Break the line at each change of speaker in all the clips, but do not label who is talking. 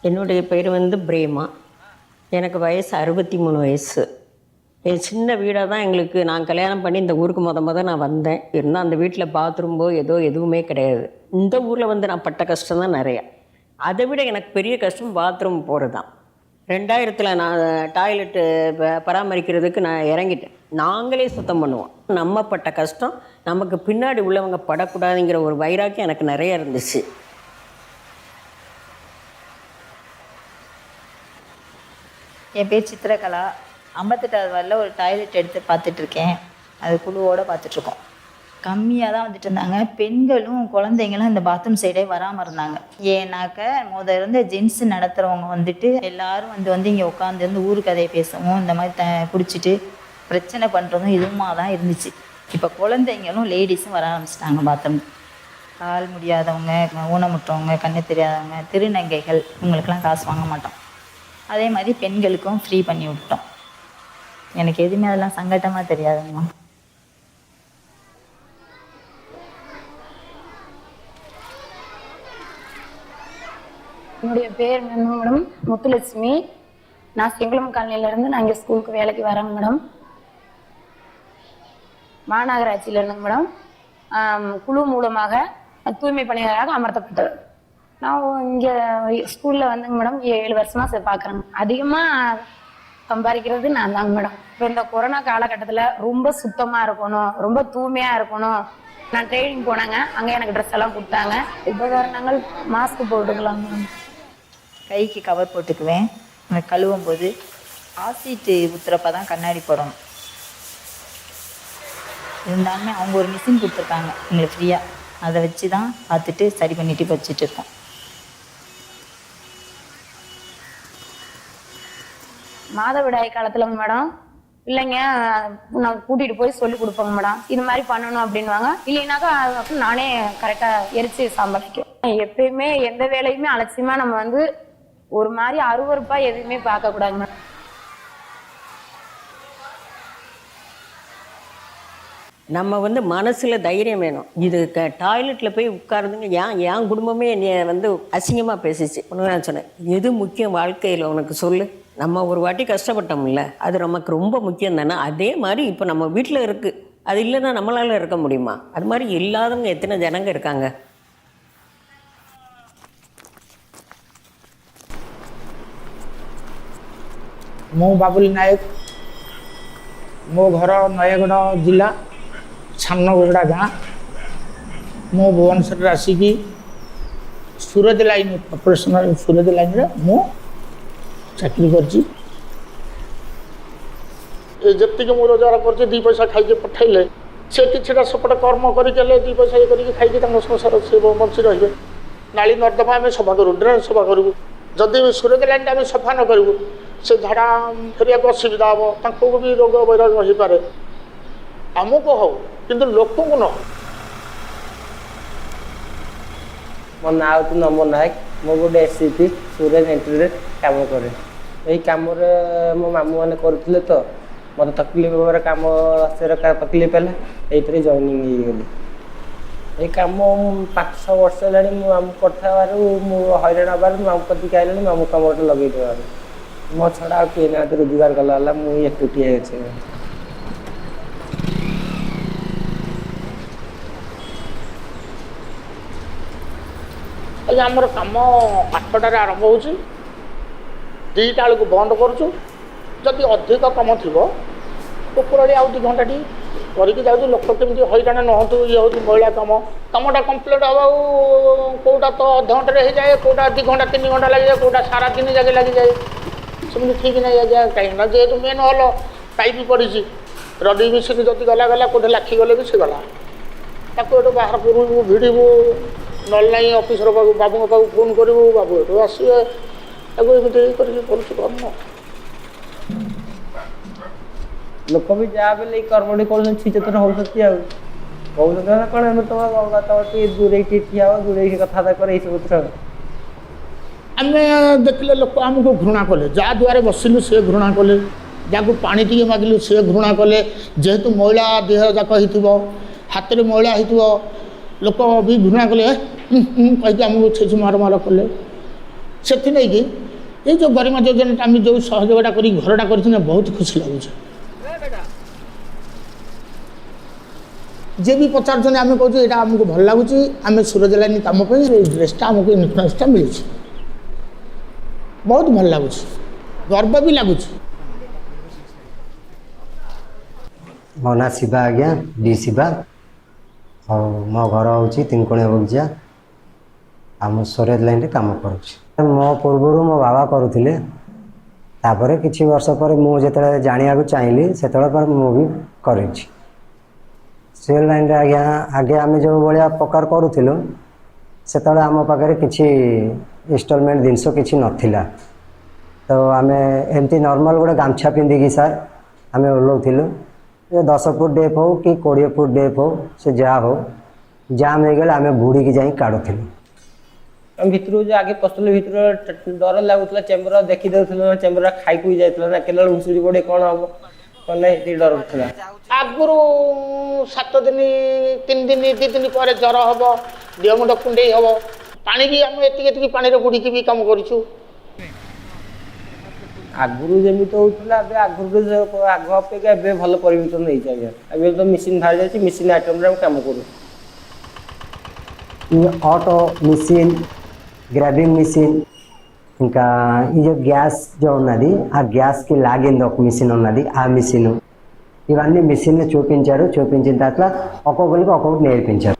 என்னுடைய பேர் வந்து பிரேமா. எனக்கு வயசு 63 வயசு. என் சின்ன வீடாக தான் எங்களுக்கு. நான் கல்யாணம் பண்ணி இந்த ஊருக்கு நான் வந்தேன். இருந்தால் அந்த வீட்டில் பாத்ரூம்போ எதுவுமே கிடையாது. இந்த ஊரில் வந்து நான் பட்ட கஷ்டம் தான் நிறையா. அதை விட எனக்கு பெரிய கஷ்டம் பாத்ரூம் போகிறது தான். 2000 நான் டாய்லெட்டு பராமரிக்கிறதுக்கு நான் இறங்கிட்டேன். நாங்களே சுத்தம் பண்ணுவோம். நம்ம பட்ட கஷ்டம் நமக்கு பின்னாடி உள்ளவங்க படக்கூடாதுங்கிற ஒரு வைராக்கியம் எனக்கு நிறைய இருந்துச்சு.
என் பேர் சித்திரகலா. 58வது வார்டில் ஒரு டாய்லெட் எடுத்து பார்த்துட்ருக்கேன். அது குழுவோடு பார்த்துட்ருக்கோம். கம்மியாக தான் வந்துட்டு இருந்தாங்க. பெண்களும் குழந்தைங்களும் இந்த பாத்ரூம் சைடே வராமல் இருந்தாங்க. ஏன்னாக்க முதல்ல இருந்த ஜென்ஸு நடத்துகிறவங்க வந்துட்டு எல்லோரும் வந்து இங்கே உட்காந்துருந்து ஊர் கதையை பேசவும் இந்த மாதிரி பிடிச்சிட்டு பிரச்சனை பண்ணுறதும் இதுவுமா தான் இருந்துச்சு. இப்போ குழந்தைங்களும் லேடிஸும் வர ஆரம்பிச்சிட்டாங்க பாத்ரூம். கால் முடியாதவங்க, ஊனமுற்றவங்க, கண்ணு தெரியாதவங்க, திருநங்கைகள் இவங்களுக்கெல்லாம் காசு வாங்க மாட்டோம். அதே மாதிரி பெண்களுக்கும் ஃப்ரீ பண்ணி விட்டோம். எனக்கு எதுவுமே அதெல்லாம் சங்கட்டமாக தெரியாதுங்கம்மா.
என்னுடைய பேர் மேடம் முத்துலட்சுமி. நான் செங்குளம் காலனியிலேருந்து நான் இங்கே ஸ்கூலுக்கு வேலைக்கு வரேங்க மேடம். மாநகராட்சியில் இருந்தேங்க மேடம். குழு மூலமாக தூய்மை பணியாளராக அமர்த்தப்பட்டது. நான் இங்கே ஸ்கூலில் வந்துங்க மேடம் 7 வருஷமாக பார்க்குறேங்க. அதிகமாக சம்பாதிக்கிறது நான் தாங்க மேடம். இப்போ இந்த கொரோனா காலகட்டத்தில் ரொம்ப சுத்தமாக இருக்கணும், ரொம்ப தூய்மையாக இருக்கணும். நான் ட்ரைனிங் போனாங்க. அங்கே எனக்கு ட்ரெஸ் எல்லாம் கொடுத்தாங்க. உபகரணங்கள் மாஸ்க் போட்டுக்கலாம் மேடம்.
கைக்கு கவர் போட்டுக்குவேன். கழுவும் போது ஆசிட்டு ஊற்றுறப்ப தான் கண்ணாடி போடணும். இருந்தாலுமே அவங்க ஒரு மிஷின் கொடுத்துருக்காங்க எங்களுக்கு ஃப்ரீயாக. அதை வச்சு தான் பார்த்துட்டு சரி பண்ணிட்டு வச்சுட்டு இருக்கோம்.
மாதவிடாய் காலத்துலங்க மேடம் இல்லைங்க நான் கூட்டிகிட்டு போய் சொல்லி கொடுப்பேங்க மேடம். இது மாதிரி பண்ணணும் அப்படின்வாங்க. இல்லைனாக்கா நானே கரெக்டாக எரிச்சு சம்பாதிக்கும். எப்பயுமே எந்த வேலையுமே அலட்சியமாக நம்ம வந்து ஒரு மாதிரி அருவருப்பாக எதுவுமே பார்க்கக்கூடாதுங்க மேடம்.
நம்ம வந்து மனசில் தைரியம் வேணும். இது டாய்லெட்டில் போய் உட்காருதுங்க. என் குடும்பமே என்னை வந்து அசிங்கமாக பேசிச்சு. உனக்கு நான் சொன்னேன், எது முக்கியம் வாழ்க்கையில் உனக்கு சொல்லு. நம்ம ஒரு வாட்டி கஷ்டப்பட்டோம்ல, அது நமக்கு ரொம்ப முக்கியம் தானே. அதே மாதிரி இப்போ நம்ம வீட்டில் இருக்குது, அது இல்லைன்னா நம்மளால் இருக்க முடியுமா? அது மாதிரி இல்லாதவங்க எத்தனை ஜனங்க இருக்காங்க.
मो बाबुल नायक, मो घर नयगढ़ जिला सामनगुड़ा गाँ। मो भुवनेश्वर आसिक सूरज लाइन प्रोफेशनल सूरज लाइन रे मो चाकरी करजी। जत्तिक मो रोजगार कर 2 पैसा खाई पठेले से किछटा सपट कर्म करके 2 पैसा ये करके खाई संसार से बंची रही। नाली नर्दमा आम सफा करूँ, ड्रेन सफा करूँ। जदि सूरज लाइन आम सफा न करूँ से झाड़ा फेरिया असुविधा हम भी रोग वैराग हो पारे। आमको हो कि लोक को न।
मो ना हूँ नमन नायक। मो गोटे एससीपी सूरज एंट्री काम करे। यही कम मो मामू मैंने करुले तो मत तकलीफ कम तकलीफ है ये जॉइनिंग होगली। ये कम 5-6 वर्ष है मामू करता हैरान हबार मामू कदी आइलानी मामू कम गोटे लगे देवार मो छड़ा किए ना रोजगार कला मुझे एकुटिया अच्छे।
आमर कम 8टार आरंभ हो 2टा बेलू बंद करुँ। जदि अधिक कम थी उपरली आउ 2 घंटा टी करके जाऊँ लोक केमी हैरान नहतु। ये हूँ महिला कमटा कम्प्लीट हाँ कौटा तो अध घंटे हो जाए, कौटा 2 घंटा 3 घंटा लगे जाए, कौटा सारा 3 जगह लग जाए। सेमती ठीक नहीं आज्ञा कहीं जेहतु मेन हल पाइप पड़ी रडी मिशन जदि गला गला कौटे लाखी गले भी सी गला ताको बाहर करूँ भिड़ू ना ऑफिसर बाबू पाक फोन करूँ बाबू ये आसवे एमती कर
लोक भी जहाँ बेले कर्मटी कौन सचेतन होती कौन कौन तुम दूरे ठिया हो दूरे कथा कर
आम देखले लोक आमको घृणा कले। जहाँ द्वारे बसिलु से घृणा कले, जहाँ पानी टे मागिलु से घृणा कले। जेहेतु महिला देह जाक हो हाथ में मैला हो लोक भी घृणा कले कहीं आमको छेच मार मार कले। ସେଥିଲାଗି ଏଇ ଯେଉଁ ଗରିମା ଯୋଜନାଟା ଆମେ ଯେଉଁ ସହଯୋଗଟା କରି ଘରଟା କରିଛୁ ନା ବହୁତ ଖୁସି ଲାଗୁଛି। ଯିଏ ବି ପଚାରୁଛନ୍ତି ଆମେ କହୁଛୁ ଏଇଟା ଆମକୁ ଭଲ ଲାଗୁଛି, ଆମେ ସୁରଜ ଲାଇନ୍ କାମ ପାଇଁ ଏଇ ଡ୍ରେସ୍ଟା ଆମକୁ ଇନ୍ସୁରାନ୍ସଟା ମିଳିଛି, ବହୁତ ଭଲ ଲାଗୁଛି, ଗର୍ବ ବି ଲାଗୁଛି।
ମୋ ନାଁ ଶିବା ଆଜ୍ଞା, ଡି ଶିବା। ଆଉ ମୋ ଘର ହେଉଛି ତିନିକୋଣିଆ ବଗିଚା। ଆଉ ମୁଁ ସ୍ୱେରେଜ ଲାଇନ୍ରେ କାମ କରୁଛି। ମୋ ପୂର୍ବରୁ ମୋ ବାବା କରୁଥିଲେ, ତାପରେ କିଛି ବର୍ଷ ପରେ ମୁଁ ଯେତେବେଳେ ଜାଣିବାକୁ ଚାହିଁଲି ସେତେବେଳେ ପରେ ମୁଁ ବି କରିଛି। ସ୍ୱେରେଜ ଲାଇନ୍ରେ ଆଜ୍ଞା ଆଗେ ଆମେ ଯେଉଁ ଭଳିଆ ପ୍ରକାର କରୁଥିଲୁ ସେତେବେଳେ ଆମ ପାଖରେ କିଛି ଇନଷ୍ଟଲମେଣ୍ଟ ଜିନିଷ କିଛି ନଥିଲା। ତ ଆମେ ଏମିତି ନର୍ମାଲ୍ ଗୋଟେ ଗାମୁଛା ପିନ୍ଧିକି ସାର୍ ଆମେ ଓହ୍ଲାଉଥିଲୁ। 10 ଫୁଟ ଡେପ୍ ହେଉ କି 20 ଫୁଟ ଡେପ୍ ହେଉ ସେ ଯାହା ହେଉ ଜାମ୍ ହେଇଗଲେ ଆମେ ବୁଡ଼ିକି ଯାଇ କାଢ଼ୁଥିଲୁ।
ଆମେ ଭିତରକୁ ଯେଉଁ ଆଗେ ପଶିଥିଲୁ ଭିତରୁ ଡର ଲାଗୁଥିଲା, ଚେମ୍ବର ଦେଖିଦେଉଥିଲୁ ନା ଚେମ୍ବର ଖାଇକୁ ଯାଇଥିଲା ନା କେତେବେଳେ ଘୁଷୁରି ପଡ଼େ କ'ଣ ହେବ କ'ଣ ନାହିଁ ଏତିକି ଡର ଥିଲା।
ଆଗରୁ 7 ଦିନ 3 ଦିନ 2 ଦିନ ପରେ ଜ୍ୱର ହେବ, ଦେହ ମୁଣ୍ଡ କୁଣ୍ଡେଇ ହେବ, ପାଣି ବି ଆମେ ଏତିକି ପାଣିରେ ବୁଡ଼ିକି ବି କାମ କରିଛୁ।
ଆଗରୁ ଯେମିତି ହେଉଥିଲା ଏବେ ଆଗ ଅପେକ୍ଷା ଏବେ ଭଲ ପରିବର୍ତ୍ତନ ହେଇଛି ଆଜ୍ଞା। ଏବେ ତ ମେସିନ୍ ବାହାରି ଯାଇଛି, ମେସିନ୍ ଆଇଟମ୍ରେ ଆମେ କାମ କରୁ।
ఆటో మిషన్, గ్రాబింగ్ మిషన్, ఇంకా ఈ గ్యాస్ ఉన్నది ఆ గ్యాస్కి లాగిన్ ఒక మిషన్ ఉన్నది, ఆ మిషన్ ఇవన్నీ మిషన్లు చూపించారు. చూపించిన తర్వాత ఒక్కొక్కరికి ఒక్కొక్కటి నేర్పించారు.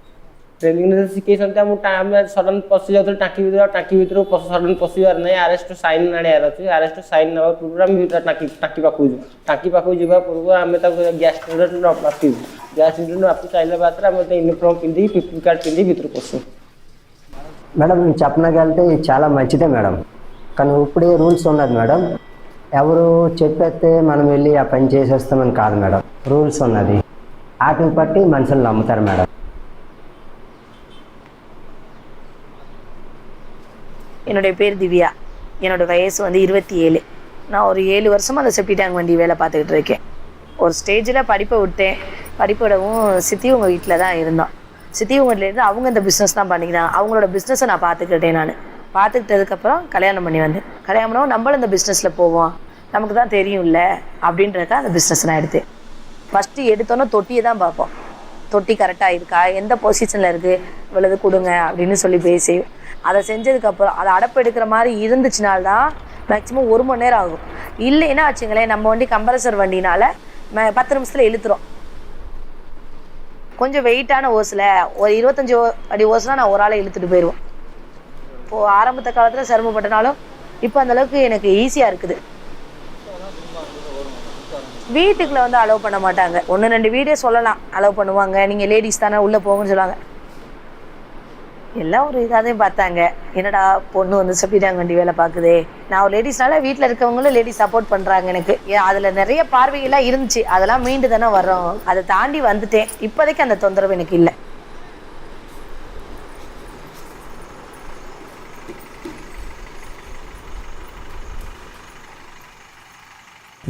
ट्रेनिंग शिखेइछन्ते आमे सडन पशि जाउथुलु टाँकी भितर सडन पशिबार नै आरएस्ट साइन आनिबार अछि। आरएस्ट साइन नबा पूर्व आमे टाँकी पाखु जिबा पूर्व आमे ताको गैस सिलिंडर नापि गैस सिलिंडर नापि चाइला बाद आमे यूनिफॉर्म पिंधि पीपी कार्ड पिंधि भितर पशु।
మేడం చెప్పనకి వెళ్తే ఇది చాలా మంచిదే మేడం, కానీ ఇప్పుడే రూల్స్ ఉన్నది మేడం. ఎవరు చెప్పేస్తే మనం వెళ్ళి ఆ పని చేసేస్తామని కాదు మేడం, రూల్స్ ఉన్నది వాటిని బట్టి మనుషులు నమ్ముతారు మేడం.
என்னுடைய பேர் திவ்யா, என்னோடய வயசு வந்து 27. நான் ஒரு 7 வருஷமாக அந்த செப்டி டேங்க் வண்டி வேலை பார்த்துக்கிட்டு இருக்கேன். ஒரு ஸ்டேஜில் படிப்பை விட்டேன். படிப்போடவும் சித்திவங்க வீட்டில் தான் இருந்தோம். சித்திவங்க வீட்டிலேருந்து அவங்க இந்த பிஸ்னஸ் தான் பண்ணிக்கிறாங்க. அவங்களோட பிஸ்னஸை நான் பார்த்துக்கிட்டேன். நான் பார்த்துக்கிட்டதுக்கப்புறம் கல்யாணம் பண்ணி வந்தேன். கல்யாணம் பண்ணவும் நம்மளும் இந்த பிஸ்னஸில் போவோம், நமக்கு தான் தெரியும்ல அப்படின்றதுக்காக அந்த பிஸ்னஸ் நான் எடுத்தேன். ஃபஸ்ட்டு எடுத்தோன்னே தொட்டியை தான் பார்ப்போம். தொட்டி கரெக்டாக இருக்கா, எந்த பொசிஷனில் இருக்குது, இவ்வளவு கொடுங்க அப்படின்னு சொல்லி பேசி அதை செஞ்சதுக்கப்புறம் அதை அடப்பு எடுக்கிற மாதிரி இருந்துச்சுனால்தான் மேக்ஸிமம் 1 மணி நேரம் ஆகும். இல்லைன்னா வச்சுங்களேன், நம்ம வண்டி கம்ப்ரஸர் வண்டினால 10 நிமிஷத்தில் இழுத்துரும். கொஞ்சம் வெயிட்டான ஓஸில் ஒரு 25 அடி ஓஸ்னால் நான் ஒரு ஆளை இழுத்துட்டு போயிடுவோம். இப்போது ஆரம்பத்த காலத்தில் சிரமப்பட்டனாலும் இப்போ அந்தளவுக்கு எனக்கு ஈஸியாக இருக்குது. வீட்டுக்குள்ளே வந்து அலோவ் பண்ண மாட்டாங்க. 1-2 வீடே சொல்லலாம் அலோவ் பண்ணுவாங்க, நீங்கள் லேடிஸ் தானே உள்ளே போங்கன்னு சொல்லுவாங்க. எல்லாம் ஒரு இதாகதான் பார்த்தாங்க, என்னடா பொண்ணு வந்து செப்டி டேங்க் வண்டி வேலை பார்க்குதே. நான் ஒரு லேடிஸ்னால வீட்டில் இருக்கவங்களும் லேடிஸ் சப்போர்ட் பண்ணுறாங்க எனக்கு. அதில் நிறைய பார்வைகள்லாம் இருந்துச்சு, அதெல்லாம் மீண்டு தானே வர்றோம். அதை தாண்டி வந்துட்டேன். இப்போதைக்கு அந்த தொந்தரவு எனக்கு இல்லை.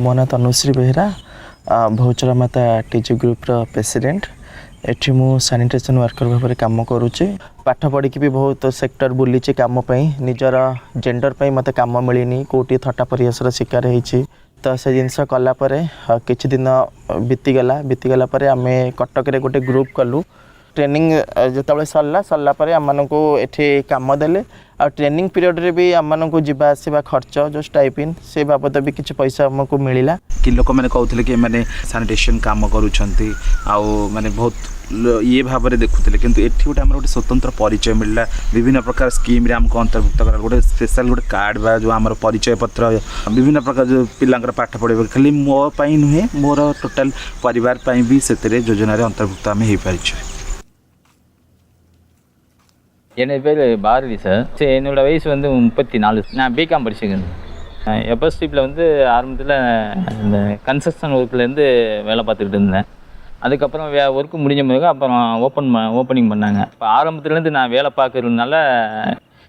ମୋ ନାଁ ତନୁଶ୍ରୀ ବେହେରା, ଭୌଚରା ମାତା ଟିଜି ଗ୍ରୁପ୍ର ପ୍ରେସିଡେଣ୍ଟ। ଏଠି ମୁଁ ସାନିଟେସନ୍ ୱାର୍କର ଭାବରେ କାମ କରୁଛି। ପାଠ ପଢ଼ିକି ବି ବହୁତ ସେକ୍ଟର ବୁଲିଛି କାମ ପାଇଁ। ନିଜର ଜେଣ୍ଡର ପାଇଁ ମୋତେ କାମ ମିଳିନି, କେଉଁଠି ଥଟ୍ଟା ପରିହାସର ଶିକାର ହେଇଛି। ତ ସେ ଜିନିଷ କଲା ପରେ କିଛି ଦିନ ବିତିଗଲା ପରେ ଆମେ କଟକରେ ଗୋଟେ ଗ୍ରୁପ୍ କଲୁ। ट्रेनिंग जितेबाला सरला पर आम एठी काम देले। आ ट्रेनिंग पीरियड रे भी आम जावा आसवा खर्च जो स्टाइपेंड से बाबद भी किसी पैसा आमको मिला।
कि लोक मैंने कहते कि मैंने सानिटेशन काम करुँचे माने बहुत ये भाव में देखुले, किंतु एठी गोटे आम गोटे स्वतंत्र परिचय मिलला। विभिन्न प्रकार स्कीम रे आमको अंतर्भुक्त कर गोटे स्पेशल गोटे कार्ड बा जो आम परिचय पत्र विभिन्न प्रकार जो पिलांकर पाठ पढ़े खाली मो पाई नुहे मोर टोटाल परिवार पाई भी से योजना अंतर्भुक्त आम हो पारिछ।
என் பேர் பாரதி சார். என்னோடய வயசு வந்து 34. நான் பிகாம் படிச்சுக்கிறேன். எபஸ்டிப்பில் வந்து ஆரம்பத்தில் இந்த கன்ஸ்ட்ரக்ஷன் ஒர்க்லேருந்து வேலை பார்த்துக்கிட்டு இருந்தேன். அதுக்கப்புறம் ஒர்க்கு முடிஞ்ச பிறகு அப்புறம் ஓப்பனிங் பண்ணாங்க. இப்போ ஆரம்பத்துலேருந்து நான் வேலை பார்க்கறதுனால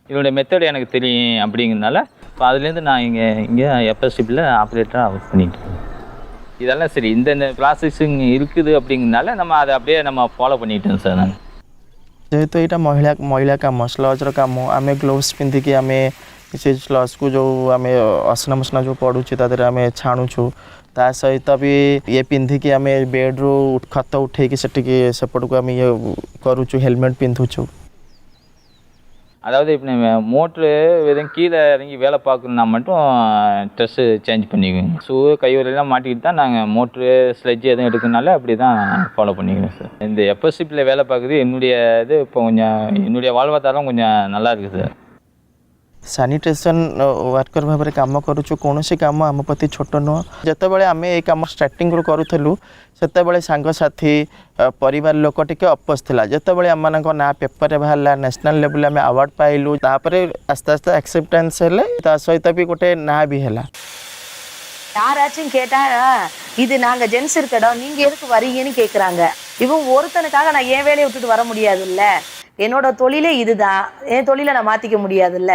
இதனுடைய மெத்தட் எனக்கு தெரியும் அப்படிங்கிறதுனால இப்போ அதுலேருந்து நான் இங்கே எபஸ்டிப்பில் ஆப்ரேட்டராக ஒர்க் பண்ணிகிட்டு இருக்கேன். இதெல்லாம் சரி இந்த ப்ராசஸிங் இருக்குது அப்படிங்கிறதுனால நம்ம அதை அப்படியே நம்ம ஃபாலோ பண்ணிக்கிட்டோம் சார். நான்
जेहेतु यहाँ महिला काम स्लजर काम आम ग्लोव्स पिंधिकी आम କିଛି ଲସ୍କୁ ଯେଉଁ ଆମେ ଅସନା ମସନା ଯେଉଁ ପଡ଼ୁଛି ତା ଦେହରେ ଆମେ ଛାଣୁଛୁ ତା ସହିତ ବି ଇଏ ପିନ୍ଧିକି ଆମେ ବେଡ଼୍ରୁ ଖତ ଉଠେଇକି ସେପଟକୁ ଆମେ ଇଏ କରୁଛୁ ହେଲମେଟ୍ ପିନ୍ଧୁଛୁ
அதாவது இப்போ நீங்கள் மோட்ரு எதுவும் கீழே இறங்கி வேலை பார்க்கணுன்னா மட்டும் ட்ரெஸ்ஸு சேஞ்ச் பண்ணிக்குவோங்க ஷூ கைவரெல்லாம் மாட்டிக்கிட்டு தான் நாங்கள் மோட்ரு ஸ்லெட்ஜ் எதுவும் எடுக்கணுனால அப்படி தான் ஃபாலோ பண்ணிக்கிறோம் சார் இந்த எஃப்எஸ்சிபியில் வேலை பார்க்குறது என்னுடைய இது இப்போ கொஞ்சம் என்னுடைய வாழ்வாதாரம் கொஞ்சம் நல்லா இருக்குது சார்
ସାନିଟେସନ୍ ୱାର୍କର ଭାବରେ କାମ କରୁଛୁ କୌଣସି କାମ ଆମ ପ୍ରତି ଛୋଟ ନୁହଁ ଯେତେବେଳେ ଆମେ ଏଇ କାମ ଷ୍ଟାର୍ଟିଂରୁ କରୁଥିଲୁ ସେତେବେଳେ ସାଙ୍ଗସାଥି ପରିବାର ଲୋକ ଟିକେ ଅପୋଜ ଥିଲା ଯେତେବେଳେ ଆମମାନଙ୍କ ନାଁ ପେପରରେ ବାହାରିଲା ନ୍ୟାସନାଲ୍ ଲେଭେଲରେ ଆମେ ଆୱାର୍ଡ଼ ପାଇଲୁ ତାପରେ ଆସ୍ତେ ଆସ୍ତେ ଆକ୍ସେପ୍ଟାନ୍ସ ହେଲେ ତା ସହିତ ବି ଗୋଟେ ନାଁ ବି ହେଲା
யாராச்சும் கேட்டா இது நாங்க ஜென்ஸ் இருக்க இடம் நீங்க எதுக்கு வரீங்கன்னு கேக்குறாங்க இவன் ஒருத்தனுக்காக நான் என் வேலையை விட்டுட்டு வர முடியாதுல்ல என்னோட தொழிலே இதுதான் என் தொழிலை நான் மாத்திக்க முடியாதுல்ல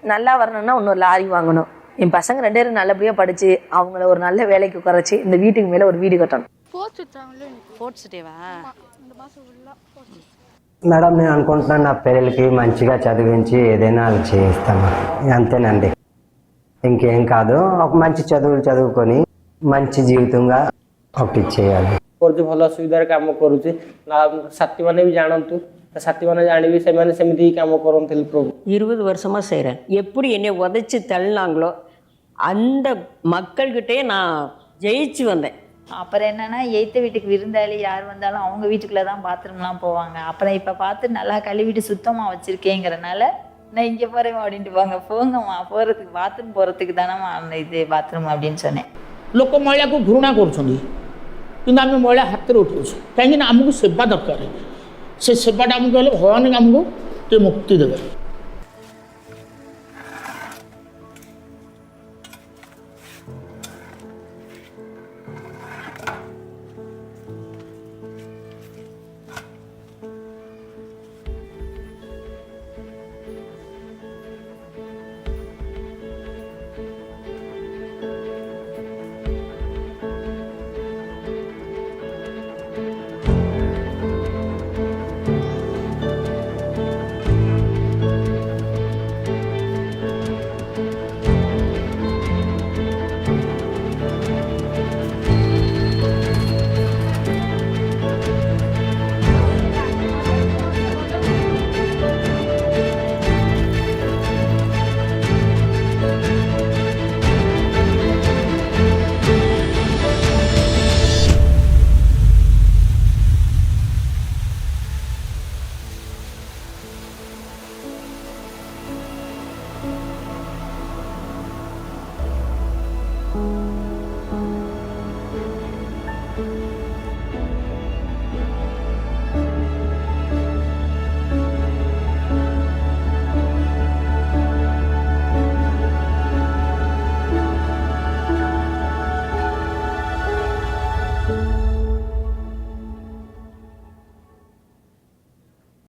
நல்லா வரணும்னா இன்னொரு லாரி வாங்கணும் என் பசங்க 2 பேரும் நல்லபடியா படிச்சு அவங்கள ஒரு நல்ல வேலைக்கு குறைச்சி இந்த வீட்டுக்கு மேல ஒரு வீடு கட்டணும்
స్పోర్ట్స్ డేవా
మేడం నేను అనుకుంటున్నాను నా పిల్లలకి మంచిగా చదివించి ఏదైనా అది చేయిస్తాను అంతేనండి ఇంకేం కాదు ఒక మంచి చదువులు చదువుకొని మంచి జీవితంగా ఒకటి చేయాలి
କରୁଛି ଭଲ ସୁବିଧାରେ କାମ କରୁଛି ସାଥୀମାନେ ବି ଜାଣନ୍ତୁ ସାଥୀମାନେ ଜାଣିବି ସେମାନେ ସେମିତି କାମ କରନ୍ତି ପ୍ରଭୁ
20 வருஷமாக செய்கிறேன் எப்படி என்னை உதைச்சி தள்ளினாங்களோ அந்த மக்கள்கிட்டே நான் ஜெயிச்சு வந்தேன்
அப்புறம் என்னன்னா எய்த்த வீட்டுக்கு விருந்தாளி யார் வந்தாலும் அவங்க வீட்டுக்குள்ளே தான் பாத்ரூம்லாம் போவாங்க அப்புறம் இப்போ பார்த்து நல்லா கழுவிட்டு சுத்தமாக வச்சுருக்கேங்கிறனால நான் இங்கே போகிறேன் அப்படின்ட்டு போங்கம்மா போகிறதுக்கு பாத்ரூம் போகிறதுக்கு தானம்மா இது பாத்ரூம் அப்படின்னு சொன்னேன்
ଲୋକ ମହିଳାକୁ ଘୃଣା କରୁଛନ୍ତି କିନ୍ତୁ ଆମେ ମହିଳା ହାତରେ ଉଠାଉଛୁ କାହିଁକିନା ଆମକୁ ସେବା ଦରକାର ସେ ସେବାଟା ଆମକୁ ହେଲେ ଭଗବାନ ଆମକୁ ଟିକେ ମୁକ୍ତି ଦେବେ